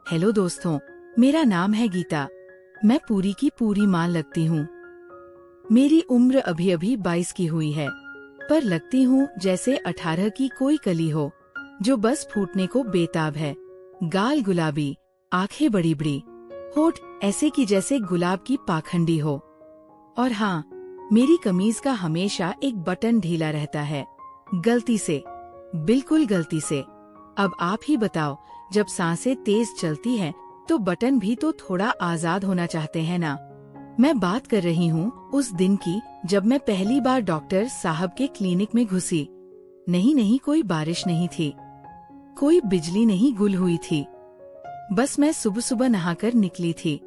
Hello दोस्तों, मेरा नाम है गीता। मैं पूरी की पूरी माँ लगती हूँ। मेरी उम्र अभी अभी 22 की हुई है, पर लगती हूँ जैसे 18 की कोई कली हो जो बस फूटने को बेताब है। गाल गुलाबी, आंखें बड़ी बड़ी, होठ ऐसे की जैसे गुलाब की पाखंडी हो। और हाँ, मेरी कमीज का हमेशा एक बटन ढीला रहता है, गलती से, बिल्कुल गलती से। अब आप ही बताओ, जब सांसें तेज चलती हैं, तो बटन भी तो थोड़ा आजाद होना चाहते हैं ना। मैं बात कर रही हूँ उस दिन की जब मैं पहली बार डॉक्टर साहब के क्लिनिक में घुसी। नहीं, कोई बारिश नहीं थी, कोई बिजली नहीं गुल हुई थी। बस मैं सुबह सुबह नहाकर निकली थी।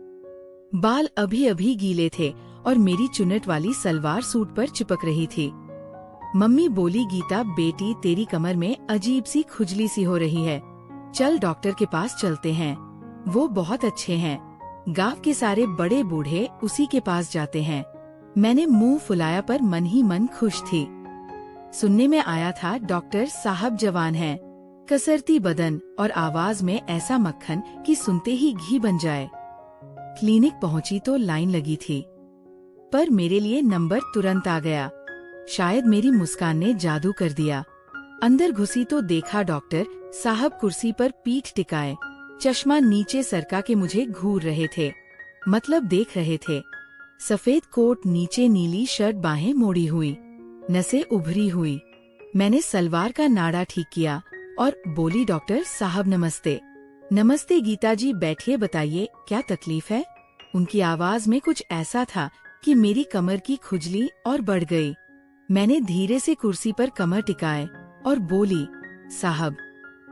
बाल अभी अभी गीले थे और मेरी चुन्नट वाली सलवार सूट पर चिपक रही थी। मम्मी बोली, गीता बेटी, तेरी कमर में अजीब सी खुजली सी हो रही है, चल डॉक्टर के पास चलते हैं, वो बहुत अच्छे हैं। गांव के सारे बड़े बूढ़े उसी के पास जाते हैं। मैंने मुंह फुलाया पर मन ही मन खुश थी। सुनने में आया था डॉक्टर साहब जवान हैं, कसरती बदन और आवाज में ऐसा मक्खन कि सुनते ही घी बन जाए। क्लिनिक पहुंची तो लाइन लगी थी, पर मेरे लिए नंबर तुरंत आ गया। शायद मेरी मुस्कान ने जादू कर दिया। अंदर घुसी तो देखा डॉक्टर साहब कुर्सी पर पीठ टिकाए, चश्मा नीचे सरका के मुझे घूर रहे थे, मतलब देख रहे थे। सफेद कोट, नीचे नीली शर्ट, बाहें मोड़ी हुई, नसें उभरी हुई। मैंने सलवार का नाड़ा ठीक किया और बोली, डॉक्टर साहब नमस्ते। नमस्ते गीता जी, बैठिए, बताइए क्या तकलीफ है। उनकी आवाज में कुछ ऐसा था कि मेरी कमर की खुजली और बढ़ गई। मैंने धीरे से कुर्सी पर कमर टिकाए और बोली, साहब,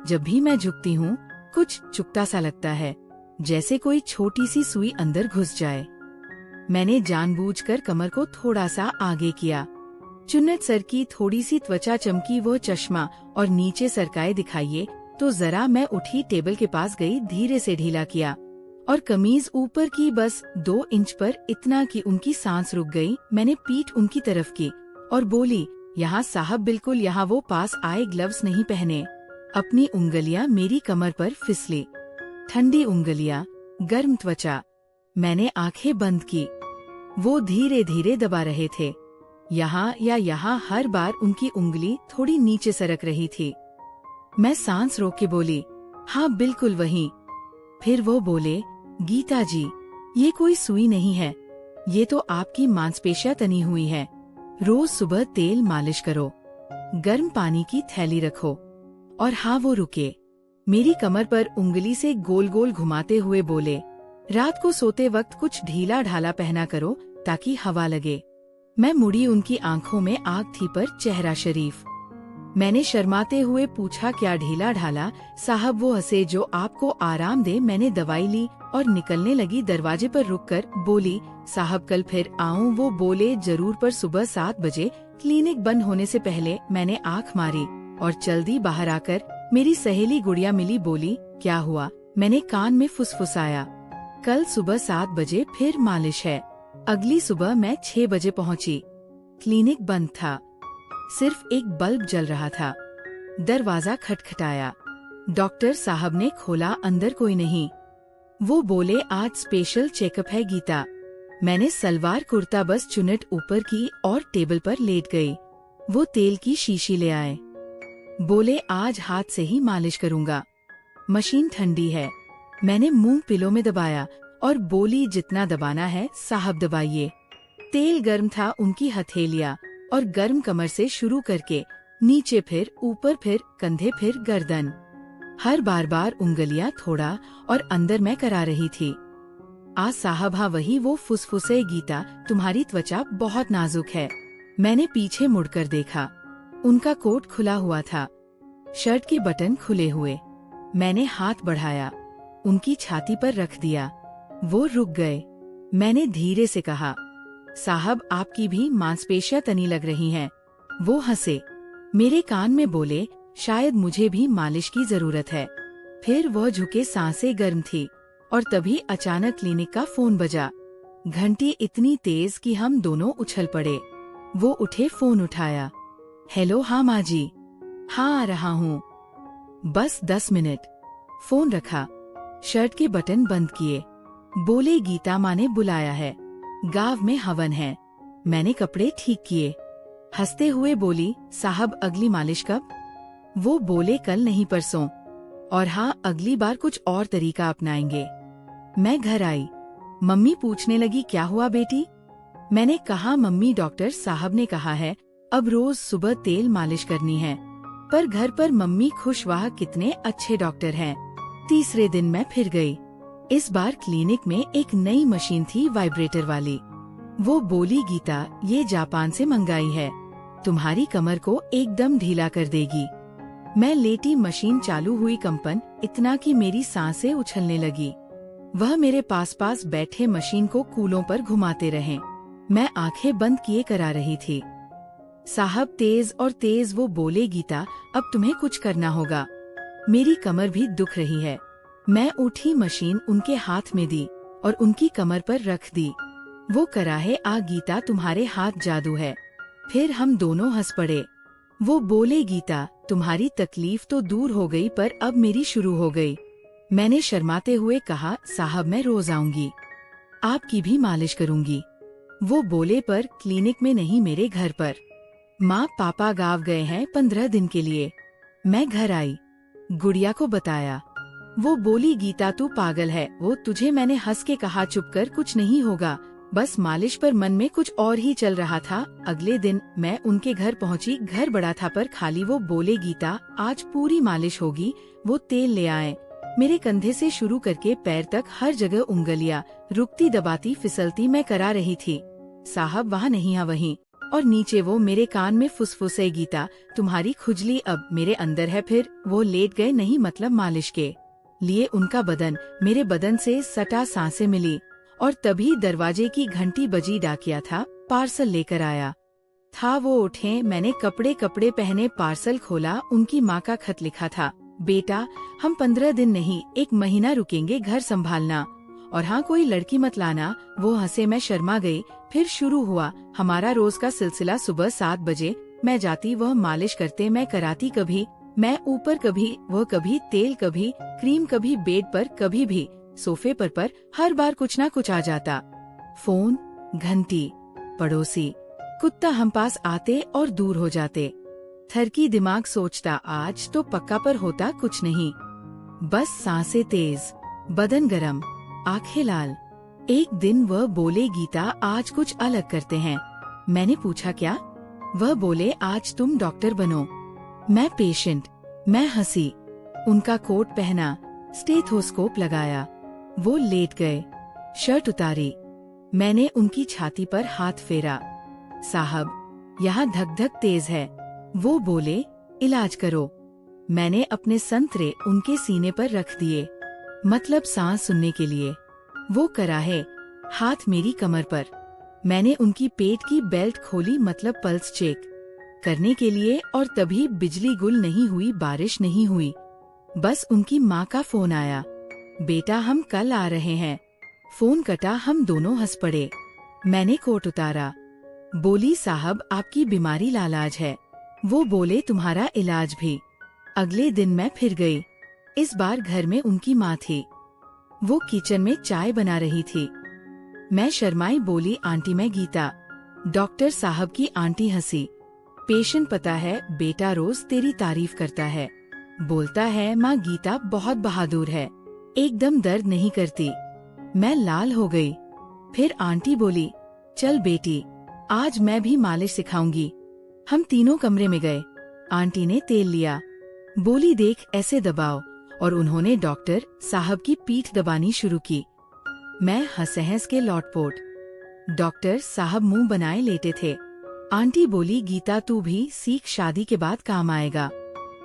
जब भी मैं झुकती हूँ कुछ चुभता सा लगता है, जैसे कोई छोटी सी सुई अंदर घुस जाए। मैंने जानबूझकर कमर को थोड़ा सा आगे किया, चुन्नट सर की, थोड़ी सी त्वचा चमकी, वो चश्मा और नीचे सरकाए दिखाइए तो जरा। मैं उठी, टेबल के पास गई, धीरे से ढीला किया और कमीज ऊपर की, बस 2 इंच पर, इतना कि उनकी सांस रुक गई। मैंने पीठ उनकी तरफ की और बोली, यहाँ साहब, बिल्कुल यहाँ। वो पास आए, ग्लव्स नहीं पहने। अपनी उंगलियां मेरी कमर पर फिसली, ठंडी उंगलियां, गर्म त्वचा। मैंने आंखें बंद की। वो धीरे धीरे दबा रहे थे, यहाँ या यहाँ। हर बार उनकी उंगली थोड़ी नीचे सरक रही थी। मैं सांस रोक के बोली, हाँ बिल्कुल वहीं। फिर वो बोले, गीता जी, ये कोई सुई नहीं है, ये तो आपकी मांसपेशियां तनी हुई है। रोज सुबह तेल मालिश करो, गर्म पानी की थैली रखो। और हाँ, वो रुके, मेरी कमर पर उंगली से गोल गोल घुमाते हुए बोले, रात को सोते वक्त कुछ ढीला ढाला पहना करो ताकि हवा लगे। मैं मुड़ी, उनकी आंखों में आग थी पर चेहरा शरीफ। मैंने शर्माते हुए पूछा, क्या ढीला ढाला। साहब वो हंसे, जो आपको आराम दे। मैंने दवाई ली और निकलने लगी, दरवाजे पर रुककर बोली, साहब कल फिर आऊं। वो बोले, जरूर, पर सुबह 7 बजे क्लिनिक बंद होने से पहले। मैंने आंख मारी और चल दी। बाहर आकर मेरी सहेली गुड़िया मिली, बोली, क्या हुआ। मैंने कान में फुसफुसाया, कल सुबह 7 बजे फिर मालिश है। अगली सुबह मैं 6 बजे पहुंची। क्लिनिक बंद था, सिर्फ एक बल्ब जल रहा था। दरवाजा खटखटाया, डॉक्टर साहब ने खोला, अंदर कोई नहीं। वो बोले, आज स्पेशल चेकअप है गीता। मैंने सलवार कुर्ता बस चुन्नट ऊपर की और टेबल पर लेट गई। वो तेल की शीशी ले आए, बोले, आज हाथ से ही मालिश करूंगा, मशीन ठंडी है। मैंने मुंह पिलो में दबाया और बोली, जितना दबाना है साहब दबाइए। तेल गर्म था, उनकी हथेलियां और गर्म कमर से शुरू करके नीचे, फिर ऊपर, फिर कंधे, फिर गर्दन। हर बार उंगलियां थोड़ा और अंदर मैं करा रही थी। आज साहब, हाँ वही। वो फुसफुसे, गीता तुम्हारी त्वचा बहुत नाजुक है। मैंने पीछे मुड़कर देखा, उनका कोट खुला हुआ था, शर्ट के बटन खुले हुए। मैंने हाथ बढ़ाया, उनकी छाती पर रख दिया। वो रुक गए। मैंने धीरे से कहा, साहब आपकी भी मांसपेशियां तनी लग रही हैं। वो हंसे, मेरे कान में बोले, शायद मुझे भी मालिश की जरूरत है। फिर वह झुके, सांसें गर्म थी। और तभी अचानक क्लिनिक का फोन बजा, घंटी इतनी तेज कि हम दोनों उछल पड़े। वो उठे, फोन उठाया, हेलो, हाँ माँ जी, हाँ आ रहा हूँ, बस 10 मिनट। फोन रखा। शर्ट के बटन बंद किए। बोले गीता माँ ने बुलाया है, गांव में हवन है। मैंने कपड़े ठीक किए। हंसते हुए बोली, साहब अगली मालिश कब? वो बोले कल नहीं परसों, और हाँ अगली बार कुछ और तरीका अपनाएंगे। मैं घर आई। मम्मी पूछने लगी, क्या हुआ बेटी? मैंने कहा, मम्मी डॉक्टर साहब ने कहा है अब रोज सुबह तेल मालिश करनी है। पर घर पर मम्मी खुश, वाह कितने अच्छे डॉक्टर हैं। तीसरे दिन मैं फिर गई। इस बार क्लिनिक में एक नई मशीन थी, वाइब्रेटर वाली। वो बोली, गीता ये जापान से मंगाई है, तुम्हारी कमर को एकदम ढीला कर देगी। मैं लेटी, मशीन चालू हुई, कंपन इतना कि मेरी सांसें उछलने लगी। वह मेरे पास पास बैठे मशीन को कूलों पर घुमाते रहे। मैं आंखें बंद किए करा रही थी। साहब तेज और तेज। वो बोले, गीता अब तुम्हें कुछ करना होगा, मेरी कमर भी दुख रही है। मैं उठी, मशीन उनके हाथ में दी और उनकी कमर पर रख दी। वो कराहे, आ गीता तुम्हारे हाथ जादू है। फिर हम दोनों हंस पड़े। वो बोले, गीता तुम्हारी तकलीफ तो दूर हो गई, पर अब मेरी शुरू हो गई। मैंने शर्माते हुए कहा, साहब मैं रोज आऊंगी, आपकी भी मालिश करूंगी। वो बोले, पर क्लिनिक में नहीं, मेरे घर पर। माँ पापा गाँव गए हैं 15 दिन के लिए। मैं घर आई, गुड़िया को बताया। वो बोली, गीता तू पागल है, वो तुझे मैंने हंस के कहा, चुप कर, कुछ नहीं होगा। बस मालिश पर मन में कुछ और ही चल रहा था। अगले दिन मैं उनके घर पहुंची। घर बड़ा था पर खाली। वो बोले, गीता आज पूरी मालिश होगी। वो तेल ले आए। मेरे कंधे से शुरू करके पैर तक हर जगह उंगलियां रुकती दबाती फिसलती मैं करा रही थी। साहब वहाँ नहीं है, वहीं। और नीचे वो मेरे कान में फुसफुसे, गीता तुम्हारी खुजली अब मेरे अंदर है। फिर वो लेट गए, नहीं मतलब मालिश के लिए उनका बदन मेरे बदन से सटा। सांसें मिली और तभी दरवाजे की घंटी बजी। डाकिया था, पार्सल लेकर आया था। वो उठे, मैंने कपड़े कपड़े पहने, पार्सल खोला। उनकी माँ का खत लिखा था, बेटा हम 15 दिन नहीं 1 महीना रुकेंगे, घर संभालना, और हाँ कोई लड़की मत लाना। वो हंसे, मैं शर्मा गई। फिर शुरू हुआ हमारा रोज का सिलसिला। सुबह 7 बजे मैं जाती, वह मालिश करते, मैं कराती। कभी मैं ऊपर, कभी वह, कभी तेल, कभी क्रीम, कभी बेड पर, कभी भी सोफे पर हर बार कुछ ना कुछ आ जाता। फोन, घंटी, पड़ोसी, कुत्ता हम पास आते और दूर हो जाते। थरकी दिमाग सोचता, आज तो पक्का पर होता कुछ नहीं। बस सांसें तेज, बदन गरम, आंखें लाल। एक दिन वह बोले, गीता आज कुछ अलग करते हैं। मैंने पूछा, क्या? वह बोले, आज तुम डॉक्टर बनो, मैं पेशेंट। मैं हंसी। उनका कोट पहना, स्टेथोस्कोप लगाया। वो लेट गए, शर्ट उतारी। मैंने उनकी छाती पर हाथ फेरा। साहब यहाँ धक धक तेज है। वो बोले, इलाज करो। मैंने अपने संतरे उनके सीने पर रख दिए, मतलब सांस सुनने के लिए। वो कराहे, हाथ मेरी कमर पर। मैंने उनकी पेट की बेल्ट खोली, मतलब पल्स चेक करने के लिए। और तभी बिजली गुल नहीं हुई, बारिश नहीं हुई। बस उनकी माँ का फोन आया, बेटा हम कल आ रहे हैं। फोन कटा, हम दोनों हंस पड़े। मैंने कोट उतारा। बोली, साहब आपकी बीमारी लालाज है। वो बोले, तुम्हारा इलाज भी। अगले दिन मैं फिर गई। इस बार घर में उनकी माँ थी। वो किचन में चाय बना रही थी। मैं शर्माई बोली, आंटी मैं गीता। डॉक्टर साहब की आंटी हंसी। पेशेंट पता है बेटा रोज तेरी तारीफ करता है, बोलता है माँ गीता बहुत बहादुर है, एकदम दर्द नहीं करती। मैं लाल हो गई। फिर आंटी बोली, चल बेटी आज मैं भी मालिश सिखाऊंगी। हम तीनों कमरे में गए। आंटी ने तेल लिया, बोली देख ऐसे दबाओ, और उन्होंने डॉक्टर साहब की पीठ दबानी शुरू की। मैं हंस के लौटपोट। डॉक्टर साहब मुंह बनाए लेटे थे। आंटी बोली, गीता तू भी सीख, शादी के बाद काम आएगा।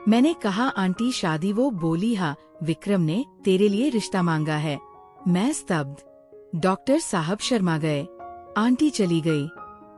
मैंने कहा, आंटी शादी? वो बोली, हाँ विक्रम ने तेरे लिए रिश्ता मांगा है। मैं स्तब्ध। डॉक्टर साहब शर्मा गए। आंटी चली गई।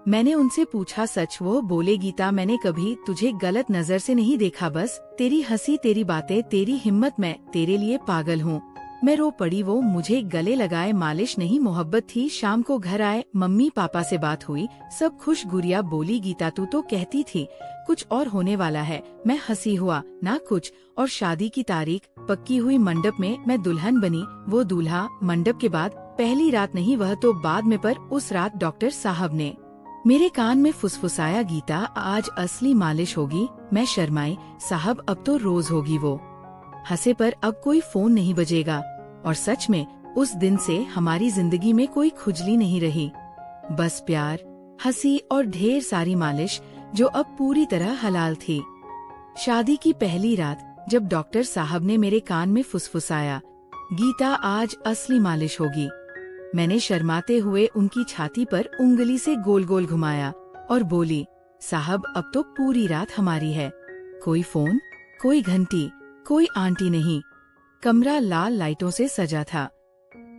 मैंने उनसे पूछा, सच? वो बोले, गीता मैंने कभी तुझे गलत नजर से नहीं देखा, बस तेरी हंसी, तेरी बातें, तेरी हिम्मत, मैं तेरे लिए पागल हूँ। मैं रो पड़ी। वो मुझे गले लगाए, मालिश नहीं मोहब्बत थी। शाम को घर आए, मम्मी पापा से बात हुई, सब खुश। गुड़िया बोली, गीता तू तो कहती थी कुछ और होने वाला है। मैं हंसी, हुआ ना कुछ। और शादी की तारीख पक्की हुई, मंडप में मैं दुल्हन बनी, वो दूल्हा। मंडप के बाद पहली रात नहीं, वह तो बाद में, पर उस रात डॉक्टर साहब ने मेरे कान में फुसफुसाया, गीता आज असली मालिश होगी। मैं शर्माई, साहब अब तो रोज होगी। वो हंसे, पर अब कोई फोन नहीं बजेगा। और सच में उस दिन से हमारी जिंदगी में कोई खुजली नहीं रही, बस प्यार, हंसी और ढेर सारी मालिश, जो अब पूरी तरह हलाल थी। शादी की पहली रात जब डॉक्टर साहब ने मेरे कान में फुसफुसाया, गीता आज असली मालिश होगी, मैंने शर्माते हुए उनकी छाती पर उंगली से गोल गोल घुमाया और बोली, साहब अब तो पूरी रात हमारी है। कोई फोन, कोई घंटी, कोई आंटी नहीं। कमरा लाल लाइटों से सजा था।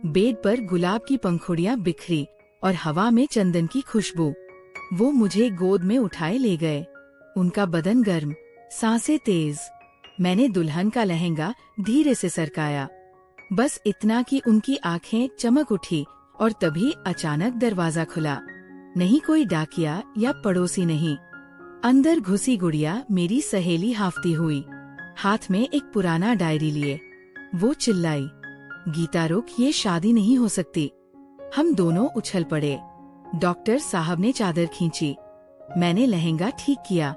बेड पर गुलाब की पंखुड़ियां बिखरी और हवा में चंदन की खुशबू। वो मुझे गोद में उठाए ले गए, उनका बदन गर्म, सांसें तेज। मैंने दुल्हन का लहंगा धीरे से सरकाया, बस इतना कि उनकी आंखें चमक उठी। और तभी अचानक दरवाजा खुला। नहीं कोई डाकिया या पड़ोसी नहीं, अंदर घुसी गुड़िया, मेरी सहेली हाफती हुई, हाथ में एक पुराना डायरी लिए। वो चिल्लाई, गीता रुक, ये शादी नहीं हो सकती। हम दोनों उछल पड़े। डॉक्टर साहब ने चादर खींची, मैंने लहंगा ठीक किया।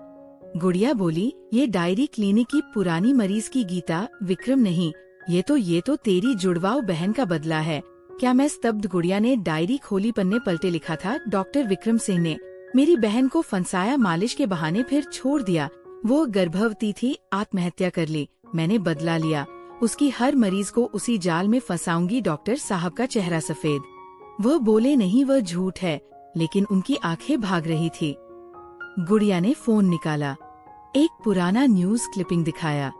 गुड़िया बोली, ये डायरी क्लिनिक की पुरानी मरीज की, गीता विक्रम नहीं। ये तो तेरी जुड़वाओ बहन का बदला है। क्या? मैं स्तब्ध। गुड़िया ने डायरी खोली, पन्ने पलटे, लिखा था, डॉक्टर विक्रम सिंह ने मेरी बहन को फंसाया, मालिश के बहाने, फिर छोड़ दिया। वो गर्भवती थी, आत्महत्या कर ली। मैंने बदला लिया, उसकी हर मरीज को उसी जाल में फंसाऊंगी। डॉक्टर साहब का चेहरा सफेद। वह बोले, नहीं वह झूठ है, लेकिन उनकी आंखें भाग रही थी। गुड़िया ने फोन निकाला, एक पुराना न्यूज क्लिपिंग दिखाया,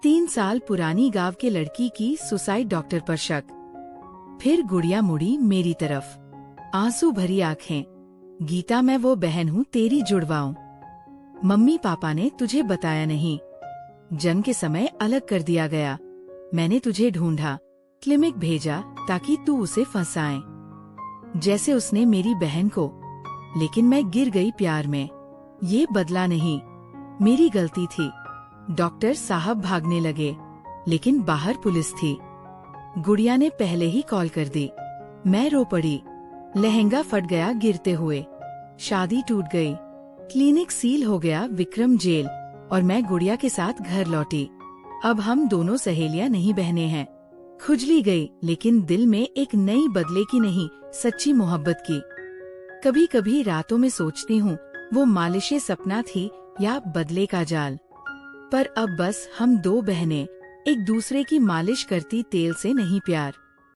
3 साल पुरानी गांव के लड़की की सुसाइड, डॉक्टर पर शक। फिर गुड़िया मुड़ी मेरी तरफ, आंसू भरी आंखें, गीता मैं वो बहन हूँ तेरी जुड़वाऊं। मम्मी पापा ने तुझे बताया नहीं, जन्म के समय अलग कर दिया गया। मैंने तुझे ढूंढा, क्लिनिक भेजा ताकि तू उसे फंसाए, जैसे उसने मेरी बहन को। लेकिन मैं गिर गई प्यार में। ये बदला नहीं, मेरी गलती थी। डॉक्टर साहब भागने लगे, लेकिन बाहर पुलिस थी। गुड़िया ने पहले ही कॉल कर दी। मैं रो पड़ी, लहंगा फट गया गिरते हुए, शादी टूट गई, क्लिनिक सील हो गया, विक्रम जेल, और मैं गुड़िया के साथ घर लौटी। अब हम दोनों सहेलियां नहीं, बहनें हैं। खुजली गई, लेकिन दिल में एक नई, बदले की नहीं, सच्ची मोहब्बत की। कभी कभी रातों में सोचती हूँ, वो मालिशें सपना थी या बदले का जाल। पर अब बस हम 2 बहनें, एक दूसरे की मालिश करती, तेल से नहीं प्यार।